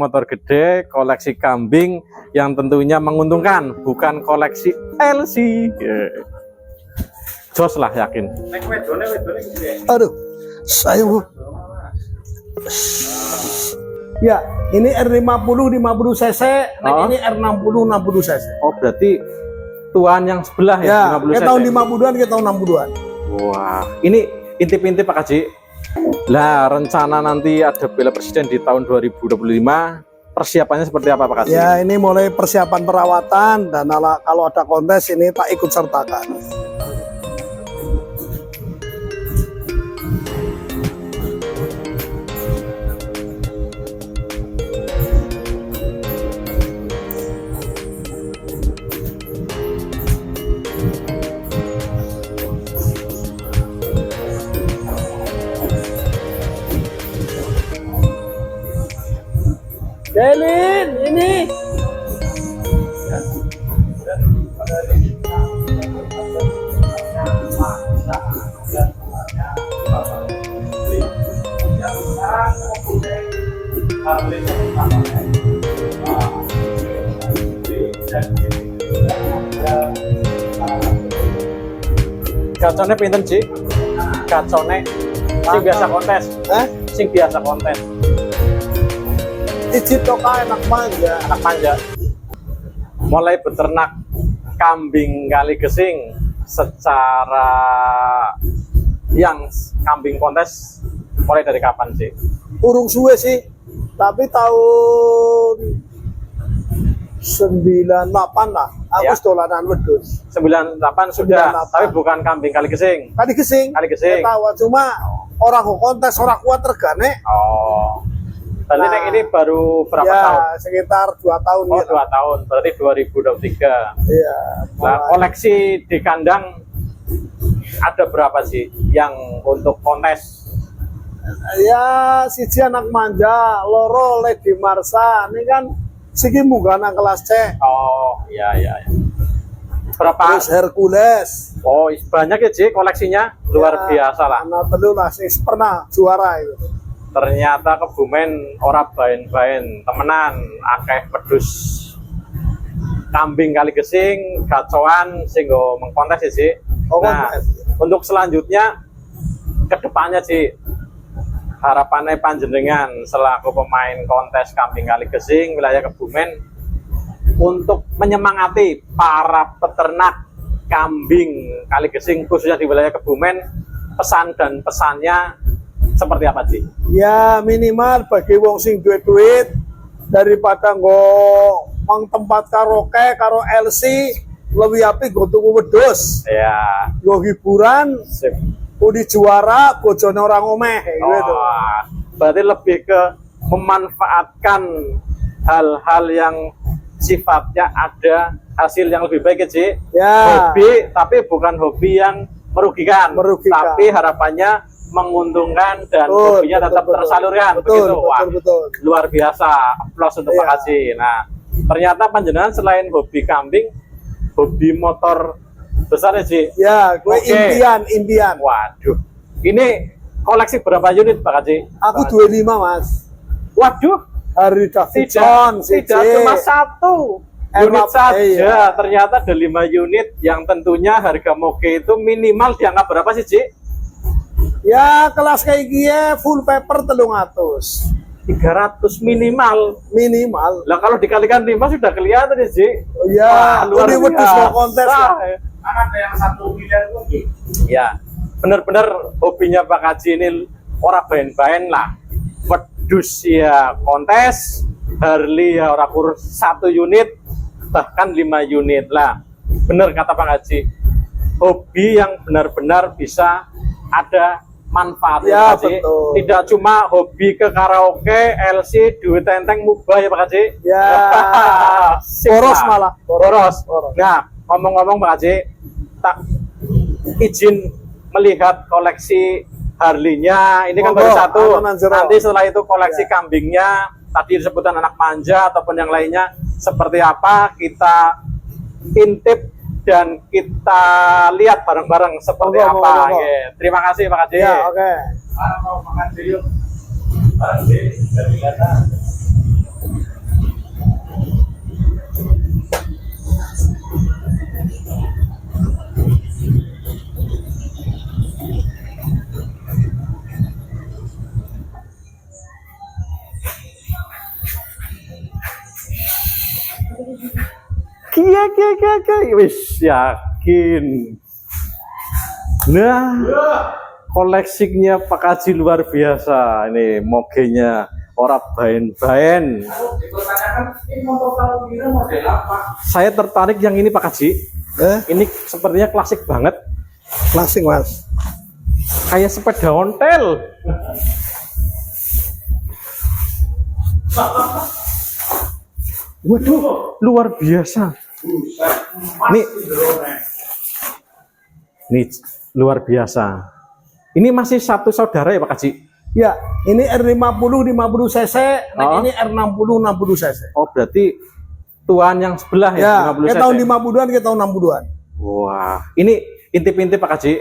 Motor gede, koleksi kambing yang tentunya menguntungkan, bukan koleksi LC. Jos lah yakin. Aduh, saya ya ini R50 50 cc, ini R60 60 cc. Oh berarti tuan yang sebelah ya, 50 ya cc. tahun 50-an ke tahun 60-an. Wah, ini intip-intip Pak Haji. Lah rencana nanti ada bela presiden di tahun 2025, persiapannya seperti apa Pak Haji? Ya ini mulai persiapan perawatan dan kalau ada kontes ini tak ikut sertakan. Delin, ini Gacone pinten Ci? Gacone sing biasa kontes. Sing biasa kontes. icip toka enak manja. Anak manja. Mulai beternak kambing kali gesing secara yang kambing kontes mulai dari kapan sih? Urung suwe sih, tapi tahun 98 lah. Aku Ya. dolanan wedhus. 98 sudah, 98. tapi bukan kambing kali gesing. Kali gesing. Kali gesing. Tahu cuma orang kontes orang kuat regane. Oh. Berarti Nah, ini baru berapa ya, tahun? sekitar 2 tahun. Oh, gitu. 2 tahun. Berarti 2023. Iya. Nah, koleksi di kandang ada berapa sih yang untuk kontes? Ya, siji anak manja, loro Lady Marsa. Ini kan siki munggah nang kelas C. Oh, iya iya. Iya. Berapa? Terus Hercules. Oh, banyak ya Ci koleksinya, luar biasa lah. Anak telu lah, sing pernah juara itu. Ternyata Kebumen ora bain-bain, temenan, akeh pedus kambing kali gesing, gacoan sing go mengkontes ya Ci. Oh, Nah, kontes. untuk selanjutnya kedepannya Ci, harapannya panjenengan selaku pemain kontes kambing kali gesing wilayah Kebumen untuk menyemangati para peternak kambing kali gesing khususnya di wilayah Kebumen, pesan dan pesannya seperti apa sih? Ya minimal bagi wong sing duwe duit daripada nggo mang tempat karaoke karo LC lebih apik nggo tuku wedhus. Ya, Nggo hiburan, sip. udi juara bojone orang omeh gitu. Oh, berarti lebih ke memanfaatkan hal-hal yang sifatnya ada hasil yang lebih baik ya, Ci. Ya. Hobi, tapi bukan hobi yang merugikan. Merugikan. Tapi harapannya menguntungkan dan Betul, hobinya tetap betul, tersalurkan. betul, Begitu. Wah, betul. luar biasa. Aplaus untuk Iya. Pak Haji. Nah, ternyata panjenengan selain hobi kambing, hobi motor besar ya, Ci. Ya, gue Oke. impian. Waduh, ini koleksi berapa unit Pak Haji? Aku 25 mas. Waduh, Harley Davidson, tidak cuma satu unit Emap, saja. iya. Ternyata ada 5 unit yang tentunya harga moge itu minimal dianggap berapa sih, Ci? Ya kelas kayak gini full paper 300 minimal. minimal. Lah kalau dikalikan 5 sudah kelihatan ya, Ci. Oh ya, ini wedhus mau kontes lah. Ada yang 1 miliar lagi. Ya, benar-benar hobinya Pak Haji ini orang bain-bain lah. Wedhus ya kontes, Harley ya orang kurus 1 unit, bahkan 5 unit lah. Benar kata Pak Haji, hobi yang benar-benar bisa ada manfaatnya Ya, Pak Haji. betul. Tidak cuma hobi ke karaoke, LC, duit tenteng mubah ya Pak Haji. Ya, Sip boros lah. malah. Boros. Boros. Nah, ngomong-ngomong Pak Haji, tak izin melihat koleksi Harley-nya. Ini kan Monggo, baru satu. aman, Zero. Nanti setelah itu koleksi Ya. kambingnya, tadi disebutkan anak manja ataupun yang lainnya, seperti apa kita intip dan kita lihat bareng-bareng seperti Monggo, apa. monggo. Oke. Terima kasih Pak Haji. Ya, oke. Mau makan yuk. Bareng sih, dari Wis yakin. Nah, koleksinya Pak Haji luar biasa. Ini mogenya ora baen-baen. Saya tertarik yang ini Pak Haji. Ini sepertinya klasik banget. Klasik Mas. Kayak sepeda ontel. Waduh, luar biasa. Nih luar biasa. Ini masih satu saudara ya Pak Haji? Ya, ini R50 50 cc, Oh. ini R60 60 cc. Oh, berarti tuan yang sebelah ya, Ya, 50 kita cc. tahun 50-an, kita tahun 60-an. Wah, ini intip-intip Pak Haji.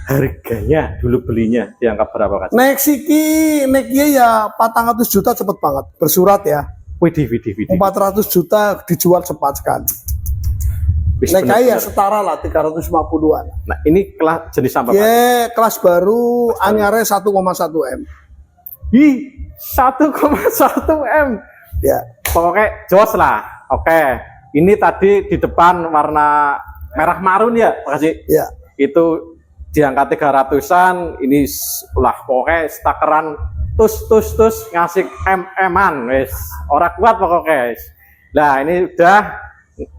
Harganya dulu belinya dianggap berapa Pak Haji? Nek siki, nek ya 400 juta cepet banget, bersurat ya. Widih. 400 juta dijual cepat sekali. Wis Nek ya bener-bener. setara lah 350-an. Nah, ini kelas jenis apa Pak? Ya, kelas baru anyare 1,1 M. Ih, 1,1 M. Ya. Pokoknya jos lah. Oke. Ini tadi di depan warna merah marun ya Pak Haji? Ya. Itu di angka 300-an. Ini lah pokoknya stakeran tus ngasih M-an wis. Ora kuat pokoknya. Nah, ini udah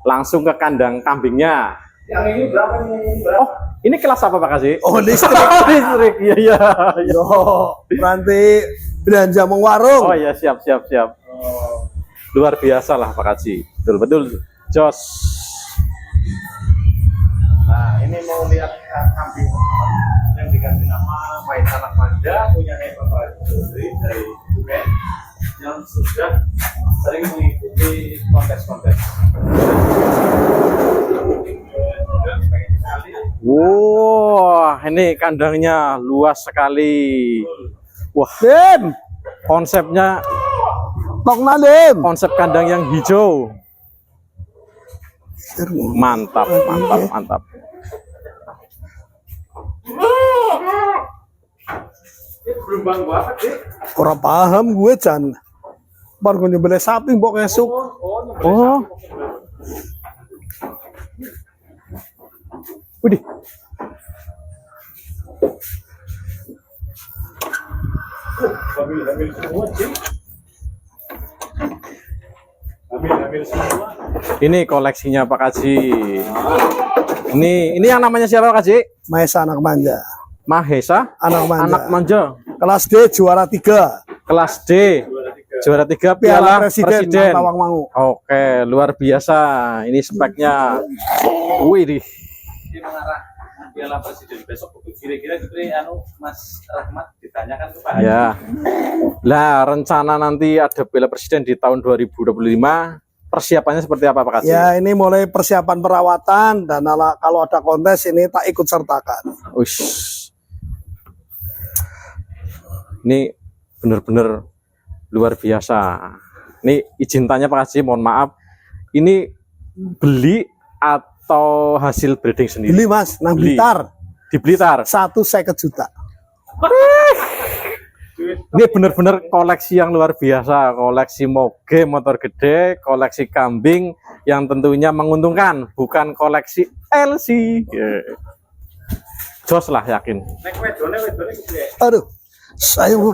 langsung ke kandang kambingnya. Yang ini berapa nih? Oh, ini kelas apa Pak Haji? Oh, listrik. Listrik. Iya. Yo, nanti belanja mau warung. Oh ya, siap. Luar biasa lah Pak Haji. Betul jos. Nah, ini mau lihat kambing yang dikasih nama Main Anak Manja, punya Bapak Juri dari Duren yang sudah sering mengikuti kontes-kontes. Wah, ini kandangnya luas sekali. Wah, Dim, konsepnya tok Dim. konsep kandang yang hijau. Mantap. Ora paham gue Jan. Bar gue nyembelih sapi mbok esuk. Oh. Widih. Ini koleksinya Pak Haji. Ini yang namanya siapa Pak Haji? Maesa anak manja. Mahesa, Anak manja. anak manja. Kelas D juara 3. Kelas D. Juara 3 Piala Piala Presiden, Presiden. Tawangmangu. Oke, luar biasa. Ini speknya. Wih. Dia mengarah Piala Presiden besok kira-kira gitu Mas Rahmat ditanyakan ke Pak Haji. Ya. Lah, rencana nanti ada Piala Presiden di tahun 2025. Persiapannya seperti apa Pak Haji? Ya, ini mulai persiapan perawatan dan kalau ada kontes ini tak ikut sertakan. Ush. Ini benar-benar luar biasa. Ini izin tanya Pak Haji, mohon maaf. Ini beli atau hasil breeding sendiri? Beli Mas, nang Beli. Blitar. Di Blitar. 1,50 juta. Ini benar-benar koleksi yang luar biasa. Koleksi moge, motor gede, koleksi kambing yang tentunya menguntungkan, bukan koleksi LC. Jos lah yakin. Nek wedone gede. Aduh. Saya Bu.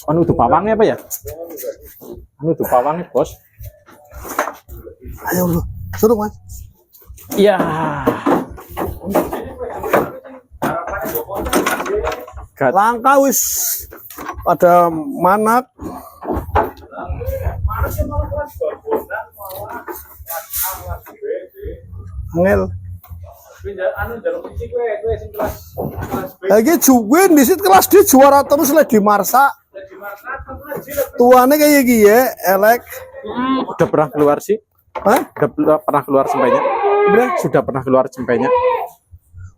Anu itu pawangnya apa ya? Anu itu pawangnya bos. Ayo lu. Suruh Mas. Iya. Langka wis ada manak. Angel. Anu jaluk siji kowe sing kelas B Lagi juwin di situ kelas D juara terus lagi Marsa. di Markat kelas J. Tuane kayak gini ya, elek. Udah pernah keluar sih? Hah? Pernah keluar sempenya? Sudah pernah keluar sempenya?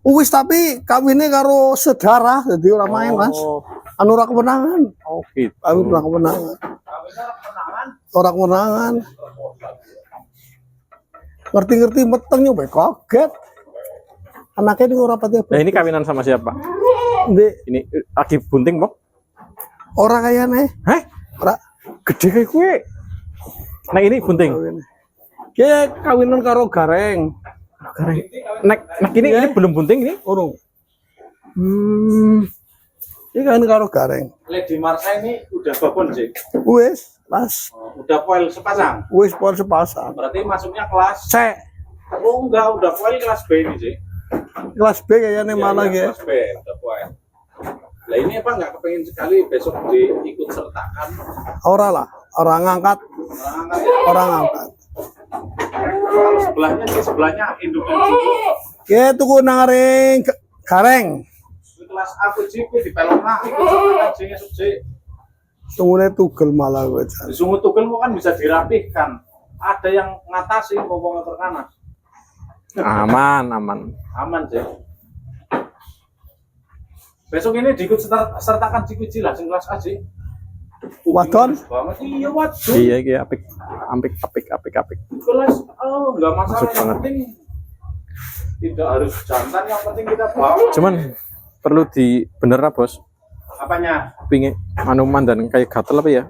Wis tapi kawinnya karo saudara, jadi orang main Mas. Anu ora kemenangan. Oh gitu. Kawin ora kemenangan. Ora kemenangan. Ngerti-ngerti meteng nyoba kaget. Anaknya ini ora pati. Nah ini kawinan sama siapa? Ndek, Ini lagi bunting Bob? Orang kayaknya. Heh, Ora gede kayak kue. Nah ini bunting. Kayak kawinan karo gareng. Gareng. Nek ini belum bunting ini. Urung. Ini kan karo gareng. Lady Marsha ini udah babon sih. Wis, Mas. Udah foil sepasang. Wis pol sepasang. Berarti masuknya kelas. C. Oh enggak, udah foil kelas B ini sih. Kelas B kayaknya malah ya. Kelas B udah foil. Lah ini apa nggak kepengen sekali besok diikut sertakan? Ora lah, orang ngangkat, orang ngangkat. Kalau sebelahnya induknya juga. Kayak tuku naring gareng. Kelas aku sih di pelona ikut sertakan sih esuk sih. Tunggunya tugel malah gue. Di sungut tugel kan bisa dirapihkan. Ada yang ngatasi ngomong terkanas. Aman. Aman sih. Besok ini diikut sertakan Cikuci lah, sing kelas A sih. Wadon? Banget iya wadon. Iya apik. Kelas enggak masalah Masuk yang banget. penting tidak harus jantan, yang penting kita bawa. Cuman perlu di bener lah bos. Apanya? Pingin manuman dan kayak gatel apa ya?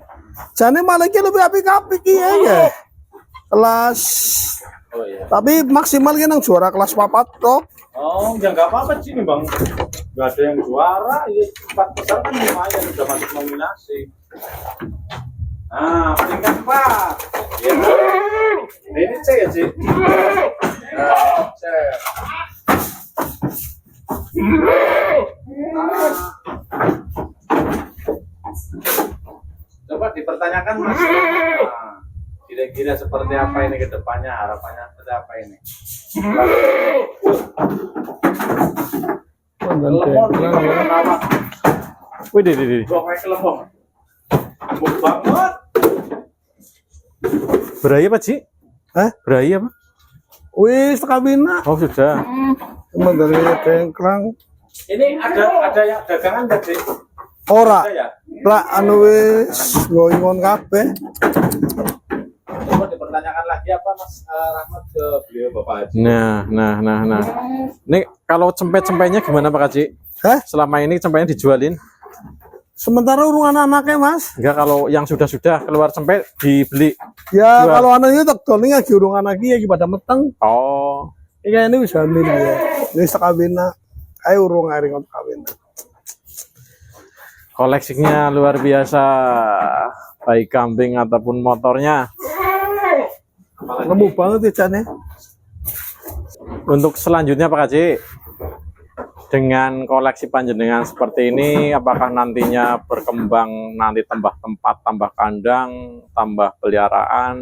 Jane malah iki lebih apik-apik ya. Kelas Oh iya. tapi maksimal kan yang juara kelas 4 tok. Oh, ya nggak apa-apa sih nih bang. Nggak ada yang juara, ya 4 besar kan lumayan udah masuk nominasi. Nah, peringkat 4. Ya. Nah, ini C ya sih. Nah, C. Coba dipertanyakan mas. Nah, kira-kira seperti apa ini ke depannya, harapannya seperti apa ini? Kelemon, kenapa? Wih, deh. Gua kayak kelemon. Empuk banget. Beraya apa Ci? Hah? Beraya apa? Wis kabina. Oh sudah. Cuma dari tengkrang. Ini ada yang dagangan nggak sih? Ora. Ada ya? Lah anu wis ngoingon kabeh. Coba dipertanyakan lagi apa Mas Rahmat ke beliau Bapak Haji? Nah. Ini kalau cempet-cempetnya gimana Pak Haji? Hah? Selama ini cempetnya dijualin? Sementara urung anak-anaknya Mas. Enggak, kalau yang sudah keluar cempet dibeli. Ya Jual. kalau anaknya tak doling lagi urung anak iki pada meteng. Oh, Iki ini bisa hamil ya. Wis kabina. Ayo urung aring untuk kabina. koleksinya luar biasa. Baik kambing ataupun motornya. Nemu banget ya Chan ya. Untuk selanjutnya Pak Haji, dengan koleksi panjenengan seperti ini, apakah nantinya berkembang nanti tambah tempat, tambah kandang, tambah peliharaan,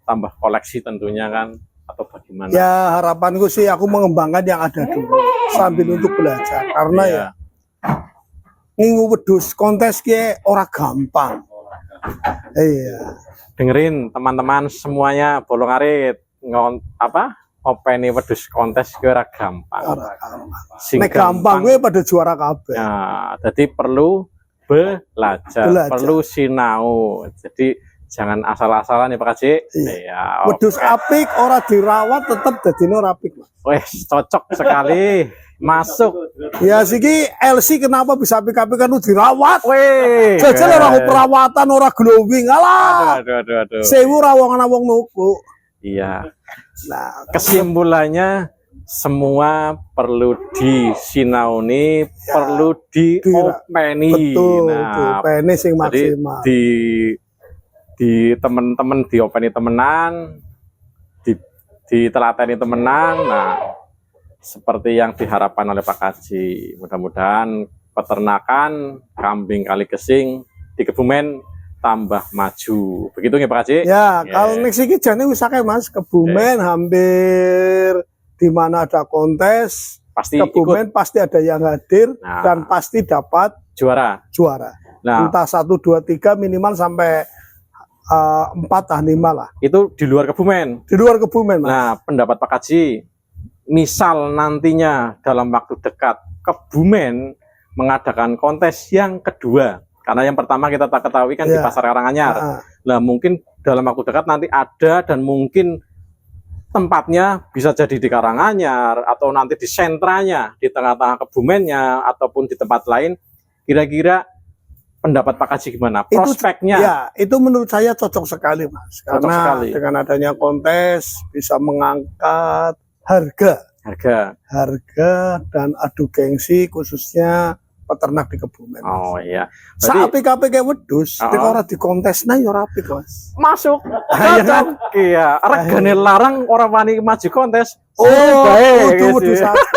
tambah koleksi tentunya kan, atau bagaimana? Ya harapanku sih aku mengembangkan yang ada dulu sambil untuk belajar karena Iya. ya minggu wedhus kontes ki ora gampang. Iya. Dengerin teman-teman semuanya, bolong arit openi wedhus kontes ki ora gampang. Ora gampang. Sing Nek gampang gue pada juara kabeh. Nah, jadi perlu belajar, perlu sinau. Jadi jangan asal-asalan ya Pak Haji. Iya. Wedhus apik ora dirawat tetep dadine ora apik. Wes cocok sekali. Masuk. Ya siki LC kenapa bisa apik-apik kan dirawat. Weh. Jajal ora perawatan ora glowing. Alah. Aduh. Sewu rawongan wong nuku. Iya. Nah, Kesimpulannya semua perlu disinauni, perlu diopeni. betul, Nah, pene sing jadi maksimal. di temen-temen diopeni temenan, ditelateni temenan. Nah, seperti yang diharapkan oleh Pak Haji, mudah-mudahan peternakan kambing kali kesing di Kebumen tambah maju. Begitu ya Pak Haji? Ya, kalau next iki jane wis akeh Mas, Kebumen hampir di mana ada kontes, Pasti Kebumen ikut pasti ada yang hadir Nah. dan pasti dapat juara. juara. Nah, Entah 1, 2, 3 minimal sampai 4 ah 5 lah. itu di luar Kebumen. Di luar Kebumen Mas. Nah, pendapat Pak Haji, misal nantinya dalam waktu dekat Kebumen mengadakan kontes yang kedua, karena yang pertama kita tak ketahui kan di Ya. Pasar Karanganyar. Ah, Nah, mungkin dalam waktu dekat nanti ada dan mungkin tempatnya bisa jadi di Karanganyar atau nanti di sentranya di tengah-tengah Kebumennya ataupun di tempat lain. Kira-kira pendapat Pak Kaji gimana? Itu- Prospeknya? Ya, itu menurut saya cocok sekali, Mas. Cocok Karena sekali. dengan adanya kontes bisa mengangkat harga dan adu gengsi khususnya peternak di Kebumen. Oh iya. Sapi-sapi kayak wedhus, Oh. nek ora dikontesna ya ora apik, Mas. Masuk. Iya kan? Iya. Regane larang orang wani maju kontes. Oh, baik, itu gitu wedhus ya. apik.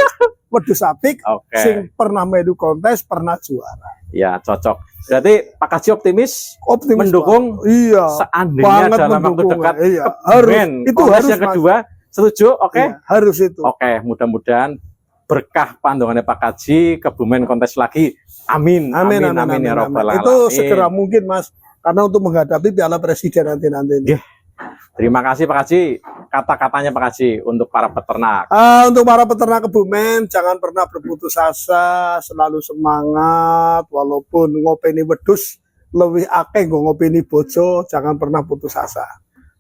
Wedhus apik Oke. sing pernah melu kontes, pernah juara. Ya, cocok. Berarti Pak Kaji optimis Optimis, mendukung Pak. Iya. seandainya Banget dalam waktu mendukung, dekat iya. Kebumen. Itu Kontes harus, yang Mas. kedua. Setuju? Oke. Iya, harus itu. Oke, mudah-mudahan berkah pandangannya Pak Kaji Kebumen kontes lagi. Amin. Amin, ya Rabbal Itu Alamin. segera mungkin, Mas. Karena untuk menghadapi Piala Presiden nanti ini. Iya. Terima kasih Pak Kaji. Kata-katanya Pak Kaji untuk para peternak. Untuk para peternak Kebumen, jangan pernah berputus asa, selalu semangat, walaupun ngopeni wedhus lebih akeh nggo ngopeni bojo, jangan pernah putus asa.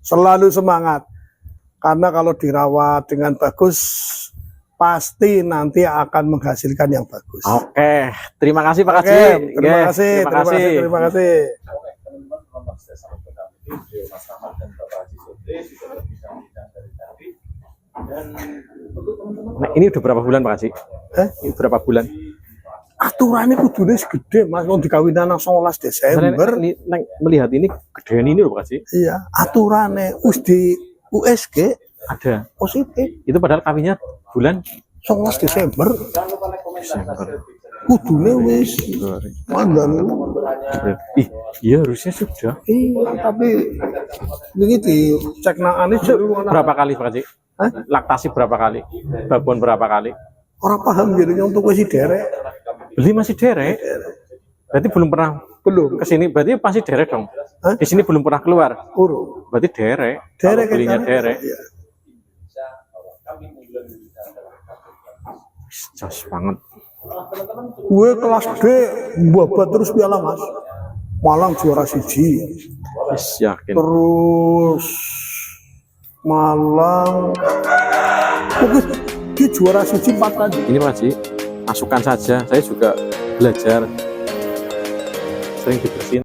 Selalu semangat. Karena kalau dirawat dengan bagus, pasti nanti akan menghasilkan yang bagus. Oke, terima kasih Pak Kaji. Oke, Nggih, terima kasih. Oke, teman-teman, memang sudah sangat berkami Mas Rahmat dan Bapak Haji Sodri sudah berbincang-bincang dari tadi. Dan untuk teman-teman, Nah, ini udah berapa bulan Pak Kaji? Ini berapa bulan? Aturannya kudune segede, Mas. Mau dikawinan nang 11 Desember. Ini melihat ini gedean ini loh Pak Kaji. Iya, aturannya us di USG Ada. positif Itu padahal kawinnya bulan 11 Desember. jangan lupa like, komen, dan share. Kudune wis mandan. Ih, iya harusnya sudah. Iya, tapi ini dicek nang anis Berapa kali Pak Kaji? Hah? Laktasi berapa kali? Babon berapa kali? orang paham jadinya untuk wis derek. Beli masih derek. Berarti belum pernah Belum. ke sini. Berarti masih derek dong. Hah? Di sini belum pernah keluar. Urung. Berarti derek. Derek Kalau belinya kan? derek. Iya. Jos banget. Gue kelas D babat terus piala, Mas. Malang juara siji. Yes, yakin. Terus Malang pokoknya dia juara siji 4 kali. Ini Pak Haji, masukan saja. Saya juga belajar sering dibersihin.